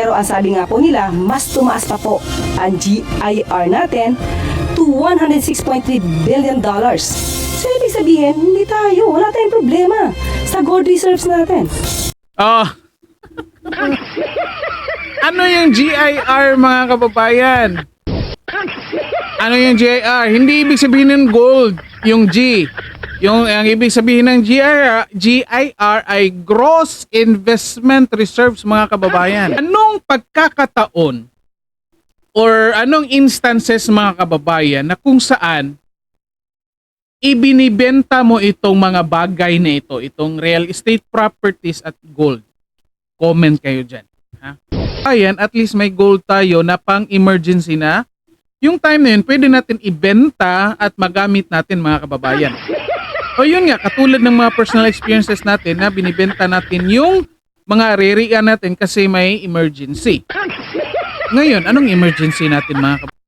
Pero ang sabi nga po nila, mas tumaas pa po ang GIR natin to $106.3 billion. So ibig sabihin, hindi tayo, wala tayong problema sa gold reserves natin. Oh. Ano yung GIR mga kababayan? Ano yung GIR? Hindi ibig sabihin ng gold, yung G. Yung ang ibig sabihin ng GIR ay Gross Investment Reserves mga kababayan. Anong pagkakataon or anong instances mga kababayan na kung saan ibinibenta mo itong mga bagay na ito, itong real estate properties at gold? Comment kayo dyan. Ha? Ayan, at least may gold tayo na pang emergency na. Yung time na yun, pwede natin ibenta at magamit natin mga kababayan. O yun nga, katulad ng mga personal experiences natin na binibenta natin yung mga rarian natin kasi may emergency. Ngayon, anong emergency natin mga kababayan?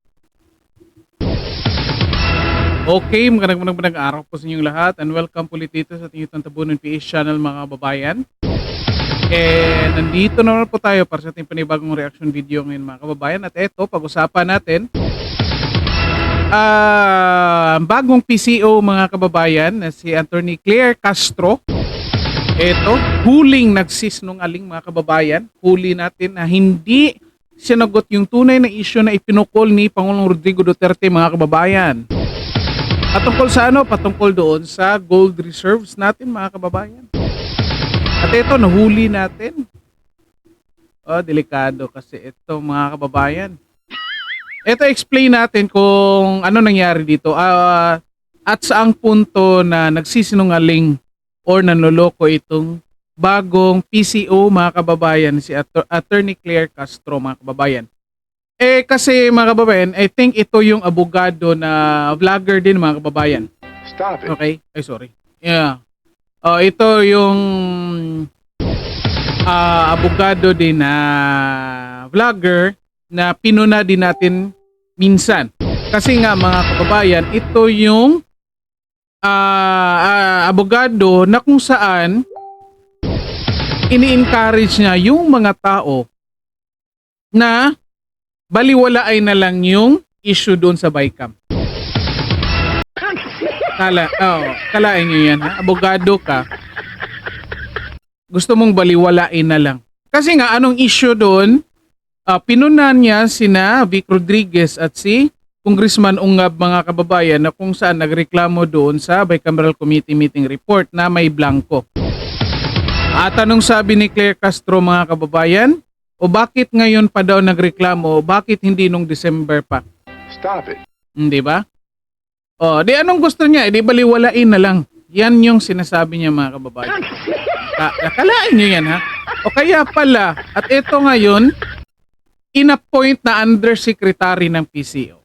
Okay, magandang araw po sa inyong lahat and welcome po ulit dito sa ating YouTube Tabunan PH channel mga kababayan. Nandito naman po tayo para sa ating panibagong reaction video ngayon mga kababayan. At eto, pag-usapan natin bagong PCO mga kababayan na si Attorney Claire Castro. Eto, huling nagsisinungaling mga kababayan. Huli natin na hindi sinagot yung tunay na issue na ipinukol ni Pangulong Rodrigo Duterte mga kababayan. Patungkol sa ano? Patungkol doon sa gold reserves natin mga kababayan. At ito, nahuli natin. Delikado kasi ito mga kababayan. Ito, explain natin kung ano nangyari dito. At saang punto na nagsisinungaling or nanloloko itong bagong PCO mga kababayan, si Attorney Claire Castro mga kababayan. Kasi mga kababayan, I think ito yung abogado na vlogger din mga kababayan. Stop it. Okay? Ay, sorry. Yeah. Ito yung abogado din na vlogger na pinuna din natin minsan. Kasi nga mga kababayan, ito yung abogado na kung saan ini-encourage niya yung mga tao na baliwalaay na lang yung issue doon sa BICAM. Kalain nyo yan ha? Abogado ka. Gusto mong baliwalain na lang. Kasi nga, anong issue doon? Pinunan niya sina Vic Rodriguez at si Congressman Ungab mga kababayan na kung saan nagreklamo doon sa Bicameral Committee meeting report na may blanco. At anong sabi ni Claire Castro mga kababayan? O bakit ngayon pa daw nagreklamo? Bakit hindi nung December pa? Stop it. Hindi ba? Di anong gusto niya? Di baliwalain na lang. Yan yung sinasabi niya mga kababayan. Nakalain niyo yan ha? O kaya pala, at ito ngayon, in-appoint na undersecretary ng PCO.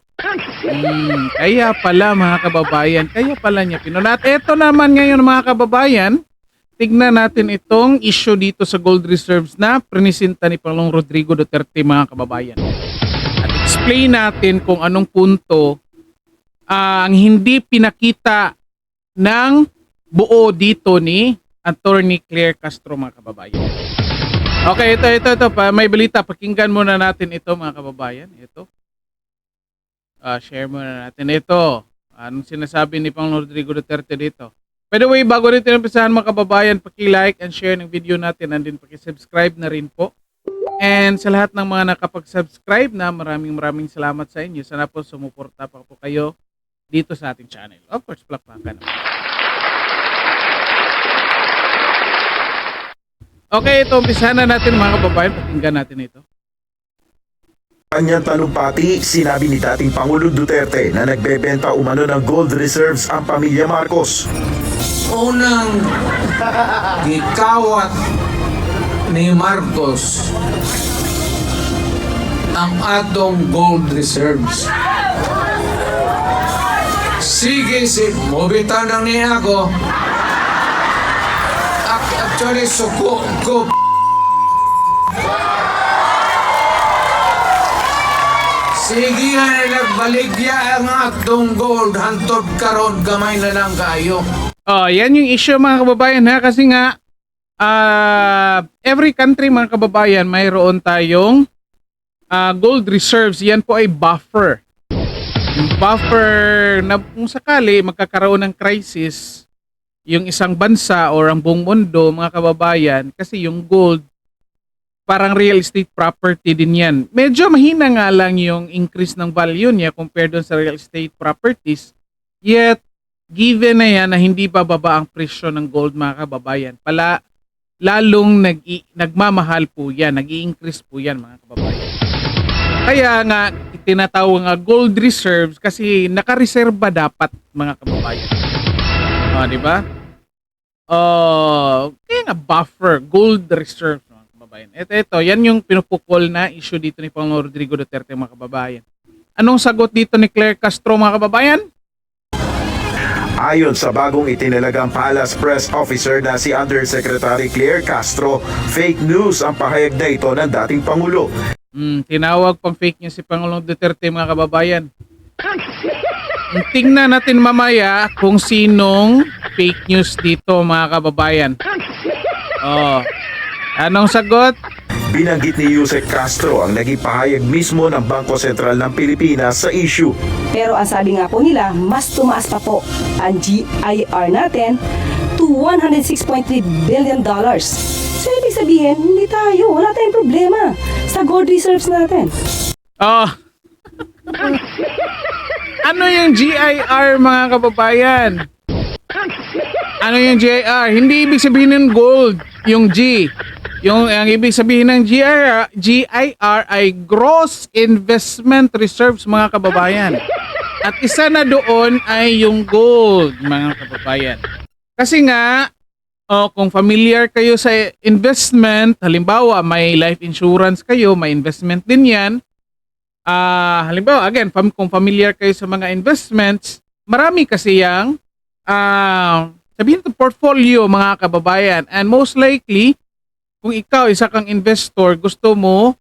Kaya pala mga kababayan, kaya pala niya pinuna. At ito naman ngayon mga kababayan, tignan natin itong issue dito sa gold reserves na prinisinta ni Pangulong Rodrigo Duterte mga kababayan. At explain natin kung anong punto ang hindi pinakita ng buo dito ni Attorney Claire Castro mga kababayan. Okay, ito. May balita. Pakinggan muna natin ito mga kababayan. Ito. Share muna natin ito. Anong sinasabi ni Pangulong Rodrigo Duterte dito? By the way, bago rin tinumpisahan mga kababayan, paki-like and share ng video natin and din paki-subscribe na rin po. And sa lahat ng mga nakapag-subscribe na maraming salamat sa inyo. Sana po sumuporta pa po kayo dito sa ating channel. Of course, plakpakan. Okay, ito umpisahan na natin mga kababayan. Pakinggan natin ito. Kanyang talumpati, sinabi ni dating Pangulo Duterte na nagbebenta umano ng gold reserves ang pamilya Marcos. Unang gikawat ni Marcos ang atong gold reserves. Sige, mobitan lang niya ako. Actually, suko ko. Sige nga na nagbaligya ang atong gold hantod karon gamay na lang kayo. Yan yung issue mga kababayan ha, kasi nga every country mga kababayan, mayroon tayong gold reserves. Yan po ay buffer. Yung buffer na kung sakali magkakaroon ng crisis, yung isang bansa or ang buong mundo, mga kababayan, kasi yung gold, parang real estate property din yan. Medyo mahina nga lang yung increase ng value niya compared doon sa real estate properties. Yet, given na yan na hindi bababa ang presyo ng gold mga kababayan, lalong nagmamahal po yan, nag-i-increase po yan mga kababayan. Kaya nga, tinatawag nga gold reserves kasi nakareserba dapat mga kababayan. Di ba? Kaya nga buffer, gold reserves mga kababayan. Ito, yan yung pinupukol na issue dito ni Pangulong Rodrigo Duterte mga kababayan. Anong sagot dito ni Claire Castro mga kababayan? Ayon sa bagong itinalagang Palace Press Officer na si Undersecretary Claire Castro, fake news ang pahayag na ito ng dating Pangulo. Tinawag pang fake news si Pangulong Duterte mga kababayan. Tingnan natin mamaya kung sinong fake news dito mga kababayan. Anong sagot? Binanggit ni Yusek Castro ang naging pahayag mismo ng Bangko Sentral ng Pilipinas sa issue. Pero ang sabi nga po nila, mas tumaas pa po ang GIR natin to $106.3 billion. So ibig sabihin, hindi tayo, wala tayong problema sa gold reserves natin. Ano yung GIR mga kababayan? Ano yung GIR? Hindi ibig sabihin ng gold, yung G. Ang ibig sabihin ng GIR ay Gross Investment Reserves mga kababayan. At isa na doon ay yung gold mga kababayan. Kasi nga, kung familiar kayo sa investment, halimbawa may life insurance kayo, may investment din yan. Halimbawa, again, kung familiar kayo sa mga investments, marami kasi yung sabihin ito portfolio mga kababayan. And most likely, kung ikaw isa kang investor, gusto mo,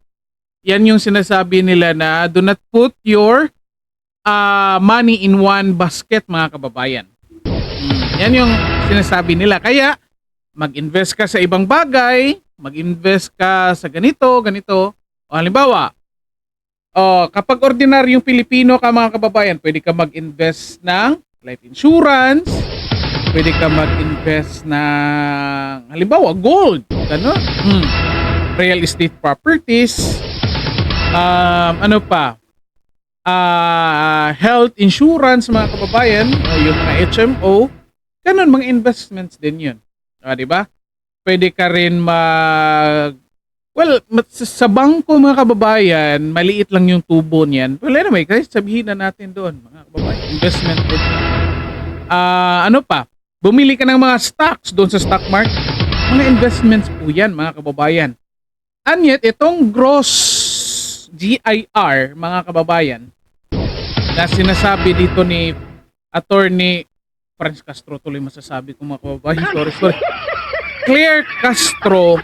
yan yung sinasabi nila na do not put your money in one basket mga kababayan. Yan yung sinasabi nila. Kaya, mag-invest ka sa ibang bagay, mag-invest ka sa ganito. O halimbawa, kapag ordinaryong Pilipino ka mga kababayan, pwede ka mag-invest ng life insurance, pwede ka mag-invest ng halimbawa gold, gano'n. Real estate properties, ano pa? Health insurance mga kababayan, yung mga HMO, ganun mga investments din yun. Di ba? Pwede ka rin sa bangko mga kababayan, maliit lang yung tubo niyan. Well, anyway, kasi sabihin na natin doon, mga kababayan, investment din. Ano pa? Bumili ka ng mga stocks doon sa stock market. Mga investments po yan, mga kababayan. And yet, itong gross GIR, mga kababayan, na sinasabi dito ni Attorney Franz Castro, tuloy masasabi ko mga kababayan. Sorry. Claire Castro,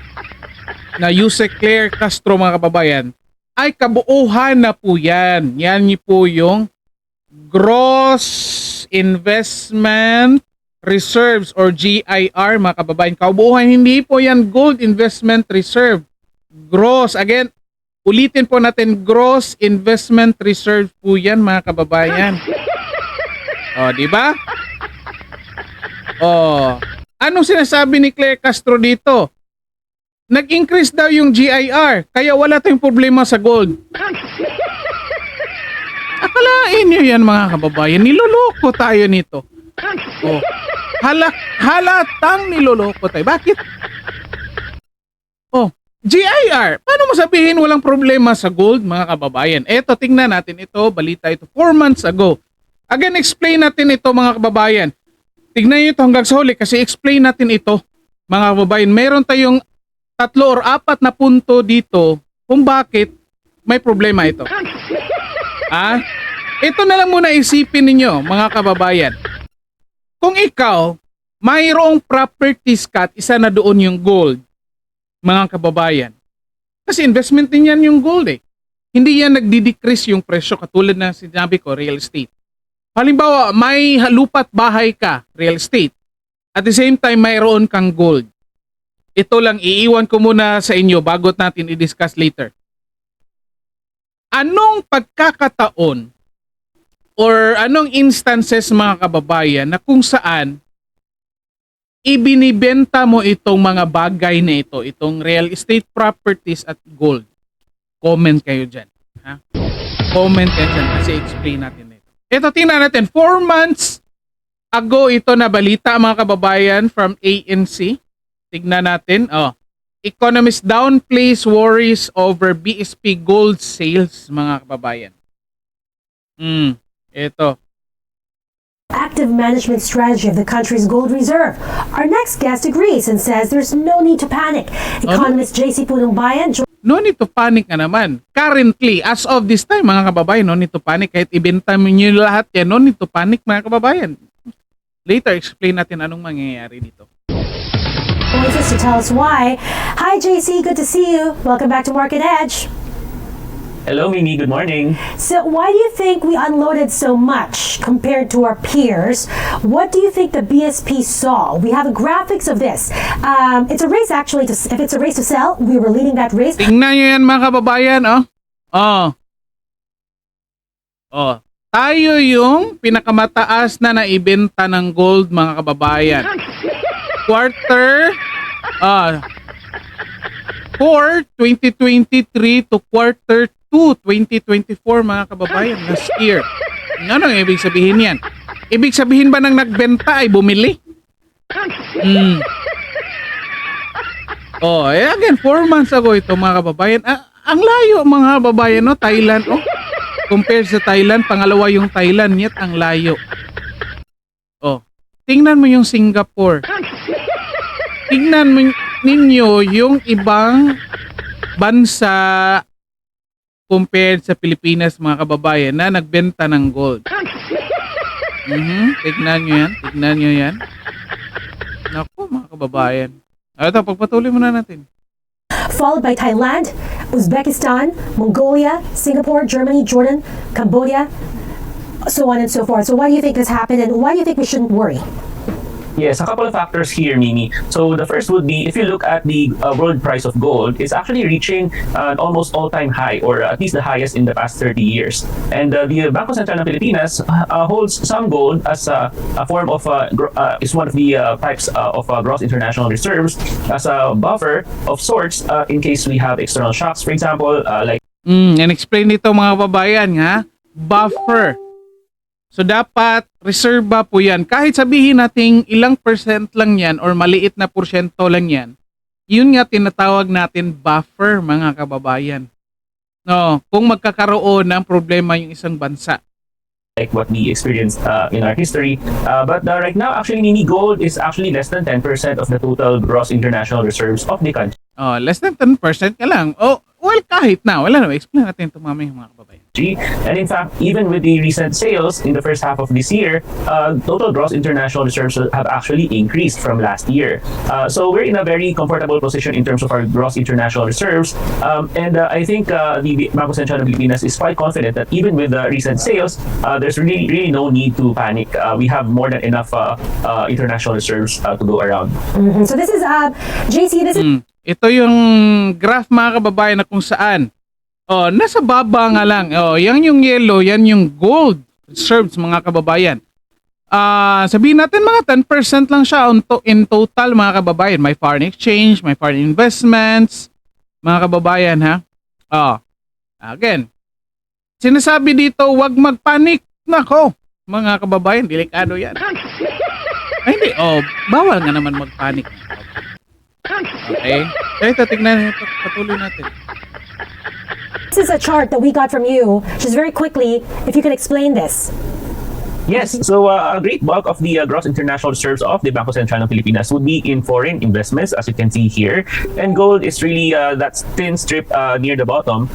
na Yusek Claire Castro mga kababayan, ay kabuuhan na po yan. Yan po yung Gross Investment Reserves or GIR mga kababayan. Kabuuhan, hindi po yan Gold Investment Reserve. Gross, again, ulitin po natin, Gross Investment Reserve po yan mga kababayan. Di ba? Anong sinasabi ni Claire Castro dito? Nag-increase daw yung GIR, kaya wala tayong problema sa gold. Akalain nyo yan mga kababayan, niloloko tayo nito. Halatang niloloko tayo. Bakit? GIR, paano mo sabihin walang problema sa gold mga kababayan? Eto, tingnan natin ito, balita ito 4 months ago. Again, explain natin ito mga kababayan. Tignan nyo ito hanggang sa huli kasi explain natin ito mga kababayan. Meron tayong 3 or 4 na punto dito kung bakit may problema ito. Ito na lang muna isipin ninyo mga kababayan. Kung ikaw, mayroong properties ka at isa na doon yung gold, mga kababayan. Kasi investment din yan yung gold eh. Hindi yan nagdi-decrease yung presyo katulad na sinabi ko, real estate. Halimbawa, may lupa't bahay ka, real estate. At the same time, mayroon kang gold. ito lang, iiwan ko muna sa inyo bago natin i-discuss later. Anong pagkakataon or anong instances mga kababayan na kung saan ibinibenta mo itong mga bagay na ito, itong real estate properties at gold? Comment kayo dyan. Ha? Comment kayo dyan kasi explain natin ito. Ito, tingnan natin. 4 months ago ito na balita mga kababayan from ANC. Tignan natin. Economist downplays worries over BSP gold sales mga kababayan. Ito. Active management strategy of the country's gold reserve. Our next guest agrees and says there's no need to panic. Economist JC Punongbayan No need to panic na naman. Currently, as of this time mga kababayan, no need to panic. Kahit ibenta mo nyo lahat yan, no need to panic mga kababayan. Later, explain natin anong mangyayari dito. joins us to tell us why. Hi JC, good to see you. Welcome back to Market Edge. Hello, Mimi. Good morning. So why do you think we unloaded so much compared to our peers? What do you think the BSP saw? We have graphics of this. It's a race actually. If it's a race to sell, we were leading that race. Tingnan nyo yan mga kababayan, Tayo yung pinakamataas na naibenta ng gold mga kababayan. Quarter 4, 2023 to quarter 2, 2024 mga kababayan, last year. Ano ang ibig sabihin yan? Ibig sabihin ba nang nagbenta ay bumili? Again, 4 months ago ito mga kababayan. Ang layo mga kababayan, no? Thailand, compared sa Thailand, pangalawa yung Thailand, yet ang layo. Tingnan mo yung Singapore. Tingnan mo ninyo yung ibang bansa compared sa Pilipinas mga kababayan na nagbenta ng gold. Tignan nyo yan. Naku mga kababayan. Ito, pagpatuloy muna natin. Followed by Thailand, Uzbekistan, Mongolia, Singapore, Germany, Jordan, Cambodia, so on and so forth. So why do you think this happened and why do you think we shouldn't worry? Yes, a couple of factors here, Mimi. So the first would be, if you look at the world price of gold, it's actually reaching an almost all-time high, or at least the highest in the past 30 years. And the Bangko Sentral ng Pilipinas holds some gold as a form of, is one of the types of gross international reserves as a buffer of sorts in case we have external shocks, for example, like And explain dito mga kababayan, ha? Buffer. So dapat reserba po yan. Kahit sabihin nating ilang percent lang yan or maliit na porsyento lang yan, yun nga tinatawag natin buffer mga kababayan. No, kung magkakaroon ng problema yung isang bansa. like what we experienced in our history. But right now, actually, Mimi, gold is actually less than 10% of the total gross international reserves of the country. Less than 10% ka lang. Well, kahit na. Wala na. Explain natin ito mamaya mga kababayan. And in fact, even with the recent sales in the first half of this year, total gross international reserves have actually increased from last year. So we're in a very comfortable position in terms of our gross international reserves. And I think the Bangko Sentral ng Pilipinas is quite confident that even with the recent sales, there's really no need to panic. We have more than enough international reserves to go around. So this is, JC, this is Ito yung graph mga kababayan na kung saan nasa baba nga lang. Yan yung yellow, yan yung gold reserves mga kababayan. Sabihin natin mga 10% lang siya in total mga kababayan. May foreign exchange, may foreign investments, mga kababayan ha. Again, sinasabi dito, wag magpanik. Nako, mga kababayan, delikado yan. Ay hindi, bawal nga naman magpanik. Okay? So ito, tignan, patuloy natin. is a chart that we got from you. Just very quickly, if you could explain this. Yes, so a great bulk of the gross international reserves of the Bangko Sentral ng Pilipinas would be in foreign investments, as you can see here. And gold is really that thin strip near the bottom,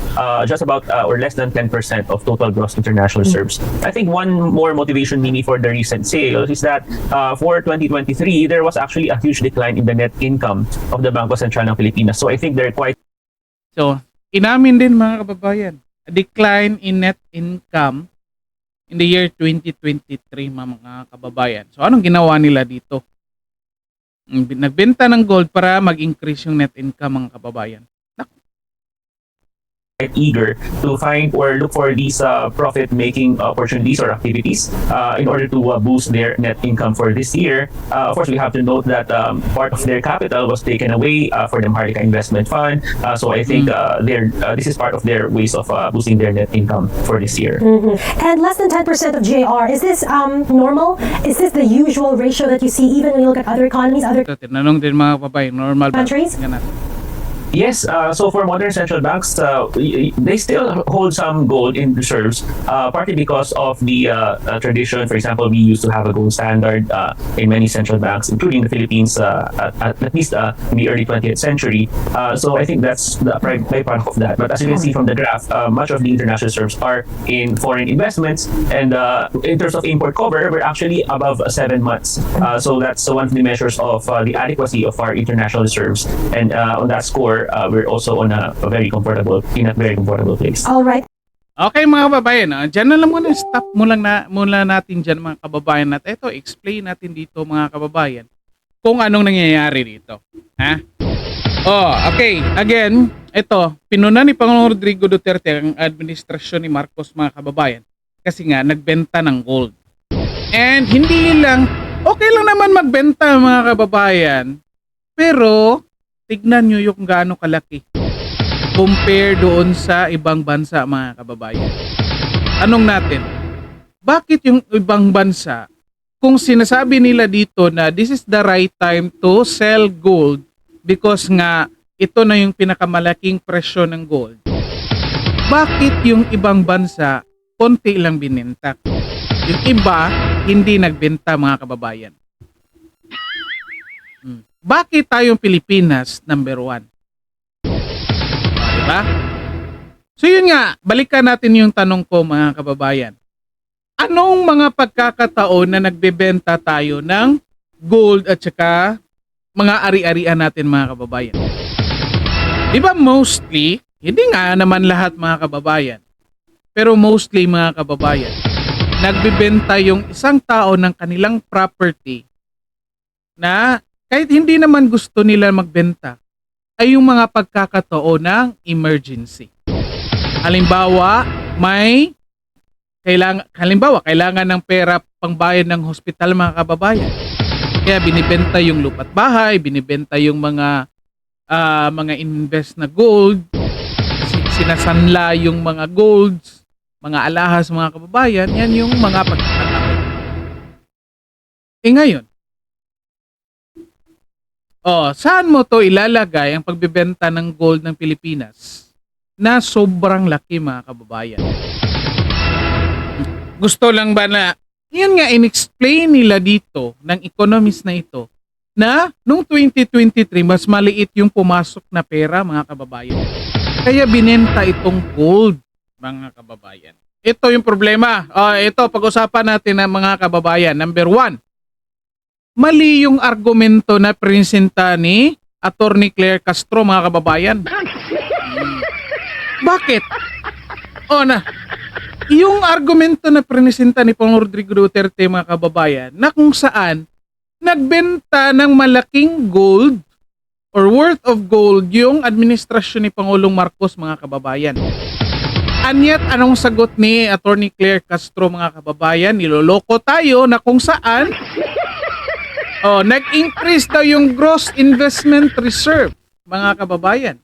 just about or less than 10% of total gross international reserves. I think one more motivation, Mimi, for the recent sales is that for 2023, there was actually a huge decline in the net income of the Bangko Sentral ng Pilipinas. So I think they're quite... So, inamin din mga kababayan, a decline in net income in the year 2023 mga kababayan. So anong ginawa nila dito? Nagbenta ng gold para mag-increase yung net income mga kababayan. quite eager to find or look for these profit-making opportunities or activities in order to boost their net income for this year. Of course, we have to note that part of their capital was taken away for the Maharlika Investment Fund. So I think this is part of their ways of boosting their net income for this year. And less than 10% of GR, is this normal? Is this the usual ratio that you see even when you look at other economies, other So, tinanong din mga kababayan, normal ba? Countries? Tingnan natin. Yes, so for modern central banks, they still hold some gold in reserves, partly because of the tradition. For example, we used to have a gold standard in many central banks, including the Philippines, at least in the early 20th century. So I think that's the byproduct of that. But as you can see from the graph, much of the international reserves are in foreign investments, and in terms of import cover, we're actually above 7 months. So that's one of the measures of the adequacy of our international reserves, and on that score, we're also on a very comfortable place. All right. Okay mga kababayan, dyan na lang muna, stop muna natin dyan mga kababayan, at ito, explain natin dito mga kababayan kung anong nangyayari dito. Ha? Okay, again, ito, pinuna ni Pangulong Rodrigo Duterte ang administrasyon ni Marcos mga kababayan kasi nga nagbenta ng gold. And hindi lang, okay lang naman magbenta mga kababayan, pero tignan nyo yung gaano kalaki compare doon sa ibang bansa mga kababayan. Tanong natin, bakit yung ibang bansa, kung sinasabi nila dito na this is the right time to sell gold because nga ito na yung pinakamalaking presyo ng gold, bakit yung ibang bansa konti lang binenta? Yung iba hindi nagbenta mga kababayan. Bakit tayong Pilipinas number 1? Diba? So yun nga, balikan natin yung tanong ko mga kababayan. Anong mga pagkakataon na nagbebenta tayo ng gold at saka mga ari-arian natin mga kababayan? Diba mostly, hindi nga naman lahat mga kababayan, pero mostly mga kababayan, nagbebenta yung isang tao ng kanilang property na kahit hindi naman gusto nila magbenta, ay yung mga pagkakataon ng emergency. Halimbawa, kailangan ng pera pangbayad ng hospital mga kababayan. Kaya binibenta yung lupa't bahay, binibenta yung mga invest na gold, sinasanla yung mga golds, mga alahas mga kababayan, yan yung mga pagkakataon. Ngayon, saan mo to ilalagay ang pagbebenta ng gold ng Pilipinas na sobrang laki mga kababayan? Gusto lang ba na, yun nga in-explain nila dito ng economist na ito, na noong 2023 mas maliit yung pumasok na pera mga kababayan. Kaya binenta itong gold mga kababayan. Ito yung problema. Ito, pag-usapan natin ng mga kababayan. Number 1, mali yung argumento na presenta ni Attorney Claire Castro mga kababayan. Bakit? Yung argumento na presenta ni Pangulong Rodrigo Duterte mga kababayan na kung saan nagbenta ng malaking gold or worth of gold yung administrasyon ni Pangulong Marcos mga kababayan. Anyat anong sagot ni Attorney Claire Castro mga kababayan? Niloloko tayo na kung saan nag-increase daw yung gross investment reserve, mga kababayan.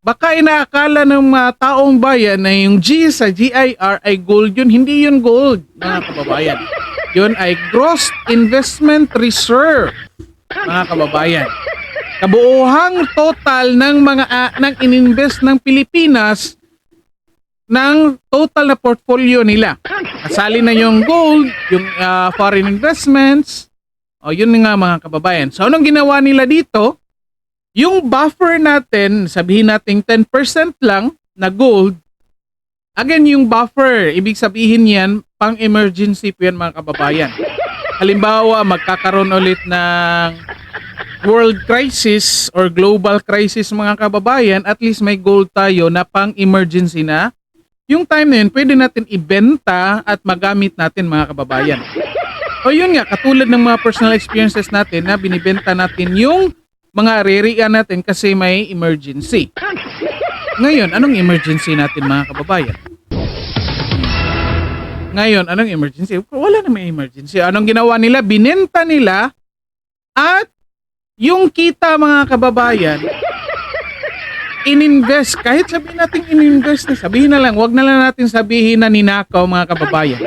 Baka inaakala ng mga taong bayan na yung G sa GIR ay gold yun. Hindi yun gold, mga kababayan. Yun ay gross investment reserve, mga kababayan. Kabuuhang total ng ng ininvest ng Pilipinas ng total na portfolio nila. Kasali na yung gold, yung foreign investments. Yun nga mga kababayan. So anong ginawa nila dito? Yung buffer natin, sabihin natin 10% lang na gold. Again, yung buffer, ibig sabihin yan, pang emergency po yan mga kababayan. Halimbawa, magkakaroon ulit ng world crisis or global crisis mga kababayan, at least may gold tayo na pang emergency na. Yung time na yun, pwede natin ibenta at magamit natin mga kababayan. O yun nga, katulad ng mga personal experiences natin na binibenta natin yung mga ririan natin kasi may emergency. Ngayon, anong emergency natin mga kababayan? Ngayon, anong emergency? Wala na may emergency. Anong ginawa nila? Binenta nila at yung kita mga kababayan, ininvest. Kahit sabihin natin ininvest na, sabihin na lang, wag na lang natin sabihin na ninakaw mga kababayan.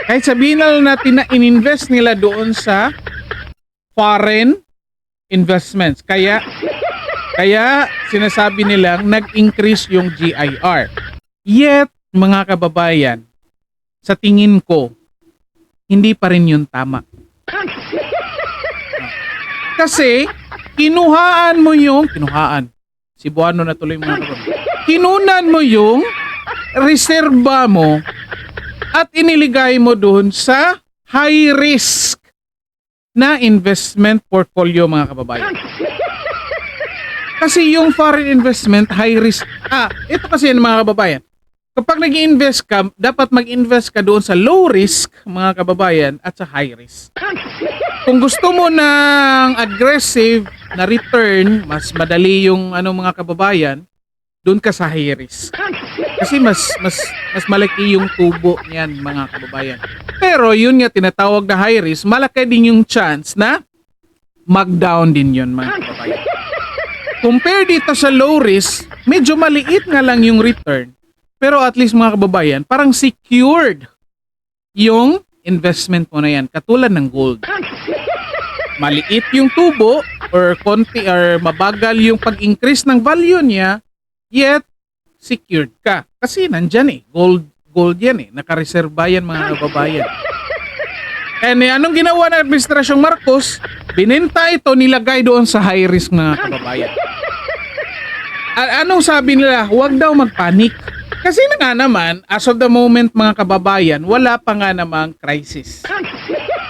Kahit sabihin na lang natin na ininvest nila doon sa foreign investments. Kaya sinasabi nilang nag-increase yung GIR. Yet, mga kababayan, sa tingin ko, hindi pa rin yun tama. Kasi, Cebuano na tuloy mga kababayan. Kinunan mo yung reserba mo at iniligay mo doon sa high risk na investment portfolio mga kababayan. Kasi yung foreign investment, high risk. Ito kasi yan mga kababayan. Kapag nag-invest ka, dapat mag-invest ka doon sa low risk mga kababayan at sa high risk. Kung gusto mo ng aggressive na return, mas madali yung mga kababayan, doon ka sa high risk. Kasi mas malaki yung tubo niyan mga kababayan. Pero yun nga tinatawag na high risk, malaki din yung chance na mag-down din yun mga kababayan. Compare dito sa low risk, medyo maliit nga lang yung return. Pero at least mga kababayan, parang secured yung investment mo na yan. Katulad ng gold. Maliit yung tubo or konti or mabagal yung pag-increase ng value niya, yet secured ka. Kasi nandyan gold yan nakareserba yan mga kababayan. And anong ginawa ng Administrasyong Marcos? Binenta ito, nilagay doon sa high risk mga kababayan. Anong sabi nila? Huwag daw magpanik. Kasi na nga naman, as of the moment mga kababayan, wala pa nga namang crisis.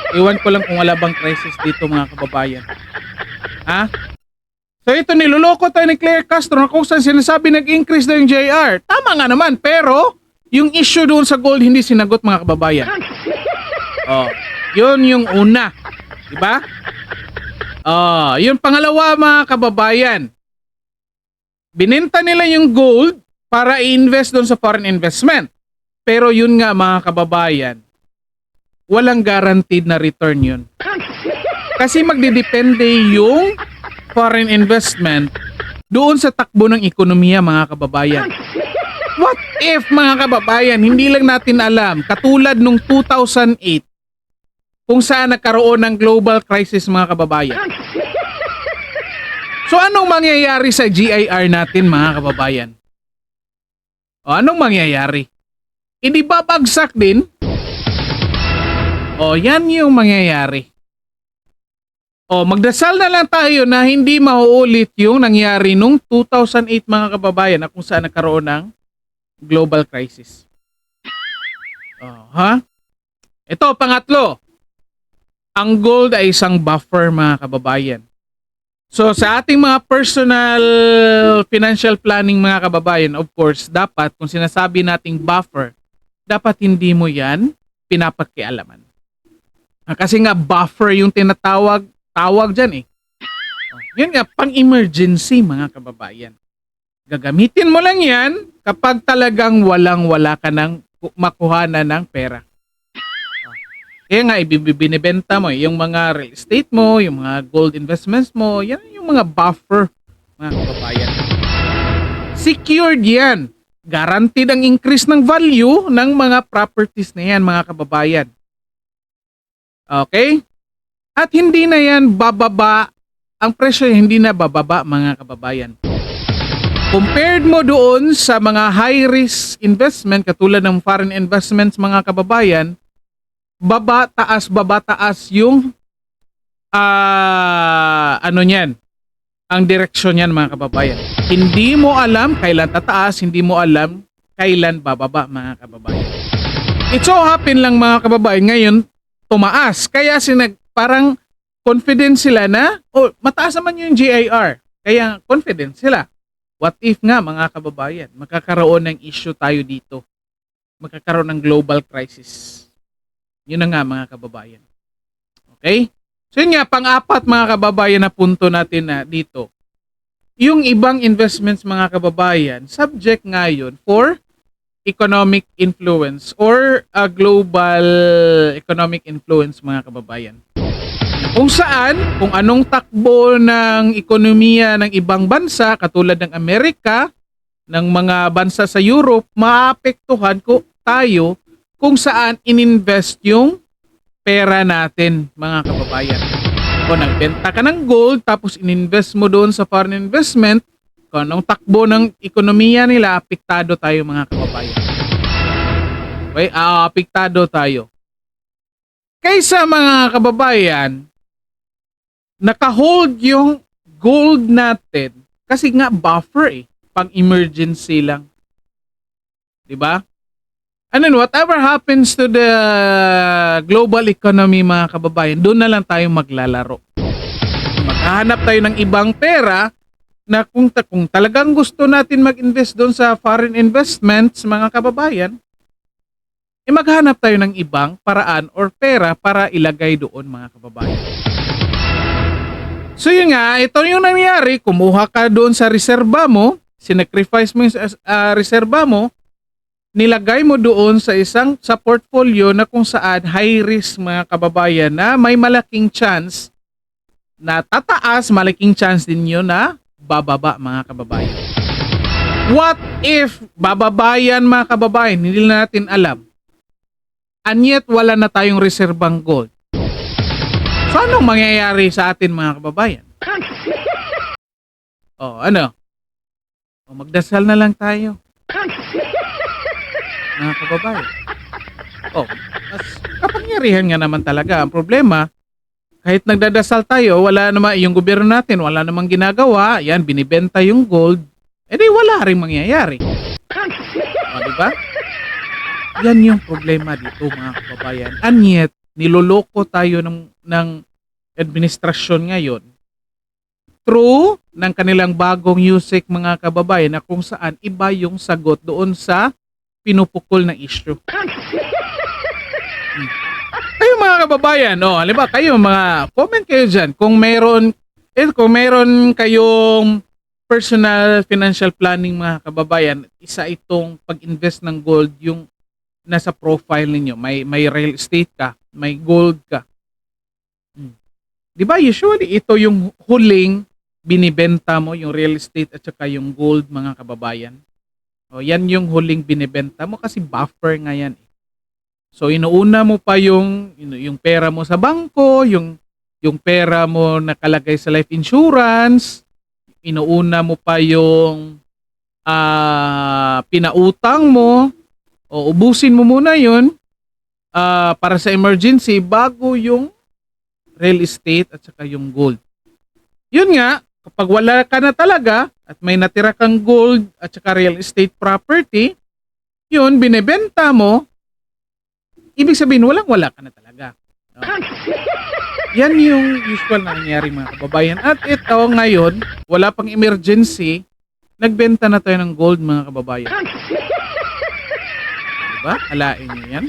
Iwan ko lang kung wala bang crisis dito mga kababayan. So ito niloloko tayo ni Claire Castro na kung saan sinasabi nag-increase daw yung JR. Tama nga naman, pero yung issue doon sa gold hindi sinagot mga kababayan. Yun yung una. Diba? Yung pangalawa mga kababayan. Binenta nila yung gold para i-invest doon sa foreign investment. Pero yun nga mga kababayan, walang guaranteed na return yun. Kasi magdidepende yung foreign investment doon sa takbo ng ekonomiya mga kababayan. What if mga kababayan, hindi lang natin alam, katulad nung 2008, kung saan nagkaroon ng global crisis mga kababayan. So anong mangyayari sa GIR natin mga kababayan? Anong mangyayari? Hindi babagsak din? Yan yung mangyayari. Magdasal na lang tayo na hindi mauulit yung nangyari nung 2008 mga kababayan na kung saan nagkaroon ng global crisis. Ito, pangatlo. Ang gold ay isang buffer mga kababayan. So sa ating mga personal financial planning mga kababayan, of course, dapat kung sinasabi nating buffer, dapat hindi mo yan pinapakialaman. Kasi nga buffer yung tawag dyan Yun nga, pang-emergency mga kababayan. Gagamitin mo lang yan kapag talagang walang-wala ka ng makuhanan ng pera. Kaya nga, ibibinibenta mo yung mga real estate mo, yung mga gold investments mo, yan yung mga buffer, mga kababayan. Secured yan. Guaranteed ang increase ng value ng mga properties na yan, mga kababayan. Okay? At hindi na yan bababa, ang presyo hindi na bababa, mga kababayan. Compared mo doon sa mga high-risk investment, katulad ng foreign investments, mga kababayan, baba taas yung niyan, ang direksyon niyan mga kababayan. Hindi mo alam kailan tataas, hindi mo alam kailan bababa mga kababayan. It so happen lang mga kababayan ngayon tumaas, kaya parang confident sila na mataas naman yung GIR, kaya confident sila. What if nga mga kababayan, magkakaroon ng issue tayo dito, magkakaroon ng global crisis. Yun na nga mga kababayan. Okay? So yun nga, pang-apat mga kababayan na punto natin na dito. Yung ibang investments mga kababayan, subject nga yun for economic influence or a global economic influence mga kababayan. Kung saan, kung anong takbo ng ekonomiya ng ibang bansa katulad ng Amerika, ng mga bansa sa Europe, maapektuhan ko tayo kung saan ininvest yung pera natin mga kababayan. Kung nagbenta ka ng gold tapos ininvest mo doon sa foreign investment, kung anong takbo ng ekonomiya nila, apektado tayo mga kababayan. Okay? Apektado tayo. Kaysa mga kababayan, naka-hold yung gold natin kasi nga buffer pang emergency lang. 'Di ba? And then whatever happens to the global economy mga kababayan, doon na lang tayo maglalaro. Maghahanap tayo ng ibang pera na kung talagang gusto natin mag-invest doon sa foreign investments mga kababayan, maghanap tayo ng ibang paraan or pera para ilagay doon mga kababayan. So yun nga, ito yung nangyari, kumuha ka doon sa reserba mo, sinacrifice mo yung reserba mo, nilagay mo doon sa portfolio na kung saan high risk mga kababayan na may malaking chance na tataas, malaking chance din yun na bababa mga kababayan. What if bababayan mga kababayan, hindi natin alam, and yet wala na tayong reserbang gold? So anong mangyayari sa atin mga kababayan? Ano? Magdasal na lang tayo mga kababayan. Mas kapangyarihan nga naman talaga. Ang problema, kahit nagdadasal tayo, wala naman, yung gobyerno natin, wala namang ginagawa, yan, binibenta yung gold, di wala rin mangyayari. Diba? Yan yung problema dito mga kababayan. And yet, niloloko tayo ng administrasyon ngayon through ng kanilang bagong USEC mga kababayan na kung saan iba yung sagot doon sa pinupukol na issue. Kayo mga kababayan, halimbawa kayo mga comment kayo dyan kung meron kayong personal financial planning mga kababayan, isa itong pag-invest ng gold yung nasa profile ninyo. May real estate ka, may gold ka. Di ba usually ito yung huling binibenta mo, yung real estate at saka yung gold mga kababayan. Yan yung huling binibenta mo kasi buffer nga yan. So inuuna mo pa yung pera mo sa bangko, yung pera mo nakalagay sa life insurance, inuuna mo pa yung pinautang mo, ubusin mo muna yun para sa emergency bago yung real estate at saka yung gold. Yun nga, kapag wala ka na talaga at may natira kang gold at saka real estate property, yun, binebenta mo, ibig sabihin, walang-wala ka na talaga. Yan yung usual na nangyari mga kababayan. At ito ngayon, wala pang emergency, nagbenta na tayo ng gold mga kababayan. Diba? Alain nyo yan.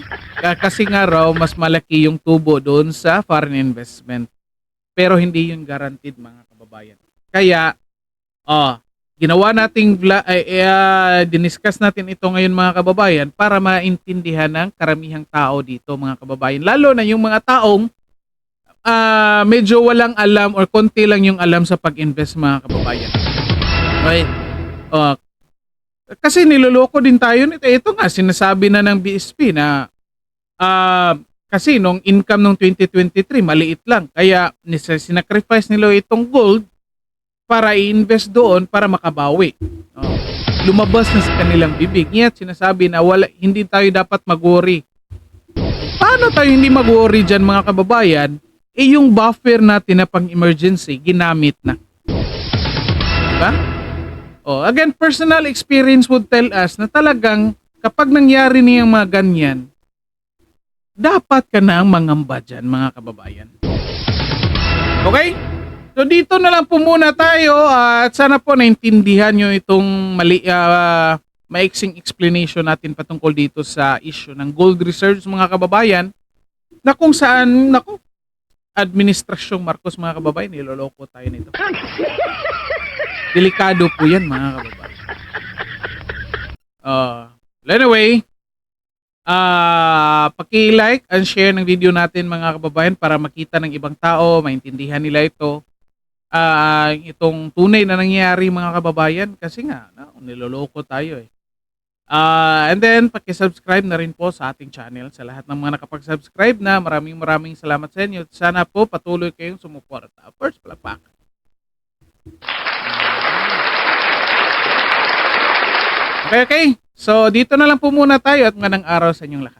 Kasi nga raw, mas malaki yung tubo doon sa foreign investment. Pero hindi yun guaranteed mga kababayan. Kaya, ginawa nating diniscuss natin ito ngayon mga kababayan para maintindihan ng karamihang tao dito mga kababayan. Lalo na yung mga taong medyo walang alam or konti lang yung alam sa pag-invest mga kababayan. Okay? Kasi niloloko din tayo nito. Ito nga, sinasabi na ng BSP na kasi nung income nung 2023, maliit lang. Kaya sinacrifice nila itong gold para i-invest doon para makabawi. Lumabas na sa kanilang bibig. Ngayon sinasabi na hindi tayo dapat mag-worry. Paano tayo hindi mag-worry dyan mga kababayan? Yung buffer natin na pang-emergency, ginamit na. Diba? Again, personal experience would tell us na talagang kapag nangyari niyang mga ganyan, dapat ka na mangamba dyan mga kababayan. Okay? So dito na lang po muna tayo at sana po naintindihan nyo itong maiksing explanation natin patungkol dito sa issue ng gold reserves mga kababayan. na kung saan, naku, administrasyong Marcos mga kababayan, niloloko tayo nito. Delikado po yan mga kababayan. Anyway, paki-like and share ng video natin mga kababayan para makita ng ibang tao, maintindihan nila ito. Itong tunay na nangyayari mga kababayan kasi nga, niloloko tayo eh. And then, paki-subscribe na rin po sa ating channel. Sa lahat ng mga nakapag-subscribe na, maraming salamat sa inyo. Sana po patuloy kayong sumuporta. First, palakpak. Okay. So, dito na lang po muna tayo at magandang araw sa inyong lahat.